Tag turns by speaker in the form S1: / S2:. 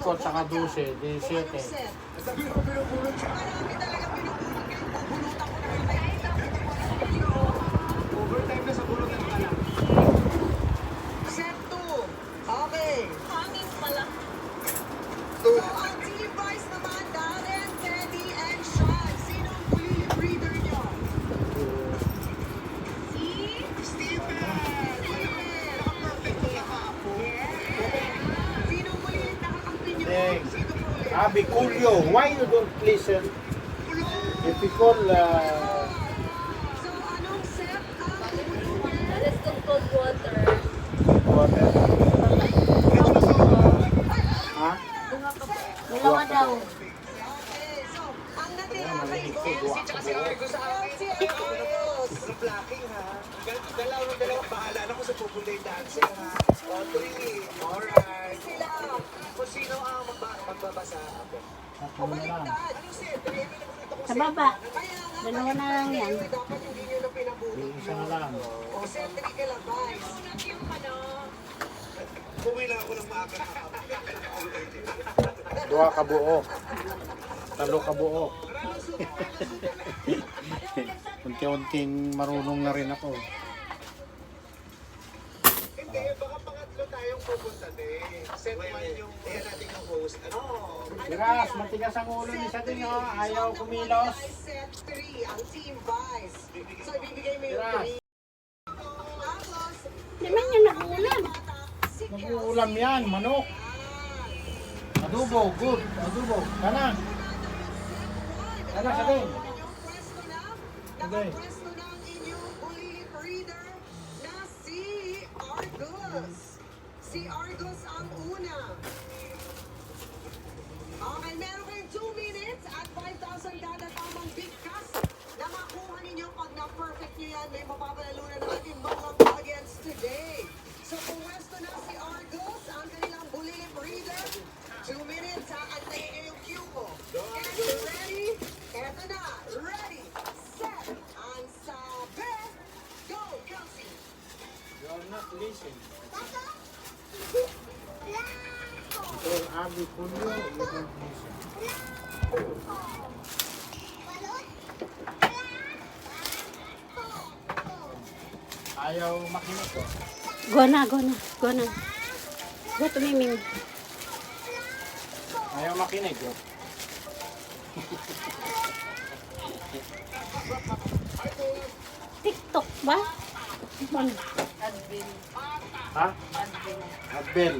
S1: 5 saka 12, 17.
S2: Sabi ko, pinupulot siya. Marami talaga pinupulot yung bubulutan ko na kayo. Overtime na sa bulutan ka lang. Set 2. Okay.
S3: Hangin pala.
S2: So, ang team vice naman, Darren, Teddy, and Sean. Sino ang bully breeder nyo?
S3: Si...
S2: Steven! Naka-perfect ko na kahapon. Sino ang bully nakakampi nyo?
S1: Thanks.
S2: Sino po ulit?
S1: Abi Julio, why you don't listen? If you call,
S2: So, anong set ang bubulutan?
S3: Let's go cold water.
S1: water. Ha?
S3: Dalawa daw.
S2: Okay, so, ang natira kay Boss, si Argos sa akin. Si Argos.
S4: Walang blocking ha. Dalawa bahala na kung sa pupunta yung dancing ha. O, 3. Alright.
S2: Sila.
S4: Kung sino ang magbabasa ako.
S1: Ako na lang.
S2: Baliktad.
S4: Anong set?
S3: Sa baba.
S2: Kaya nga,
S3: Dalawa na lang yan.
S2: dapat hindi nyo na pinabulot
S1: Yung isa na lang.
S2: O, set 3 ka lang, guys.
S4: Puwi lang ako ng maaga na ako.
S1: 2 kabuo. 3 kabuo. Unti-unting marunong na rin ako.
S4: Hindi, baka pangatlo tayong pupunta eh. Set 1 yung kaya natin yung host. Ano?
S1: Tiras, matigas ang ulo ni Sating ha. Ayaw kumilos.
S2: Set 3, ang team vice. So, ibibigay mo yung
S1: Tiras.
S2: 3. Tapos,
S3: Di man yan nagulam.
S1: Mag-uulam yan, manok. Adobo, good. Adobo. Kana. Kana, Sating.
S2: pwesto na,
S1: Okay.
S2: nakapwesto na ang inyong bully breeder na si Argos. Si Argos ang una. Okay, meron kayong 2 minutes at 5,000 kada tamang bigkas na makuha ninyo. Pag na-perfect nyo yan, may mapapalalunan na natin mga against today. So, pumwesto na si Argos, ang kanilang bully breeder. 2 minutes, ha? Antayin nyo yung cue ko. And ready? Eto na. Ready, set, and sabi. Go, Kelsey.
S1: You're not listening. So, Abi Julio, you don't listen. Ayaw makinig ko.
S3: Go na, go na, go na. Go tumimim.
S1: Ayaw makinig ko.
S3: TikTok ba?
S1: Ha? Adbel.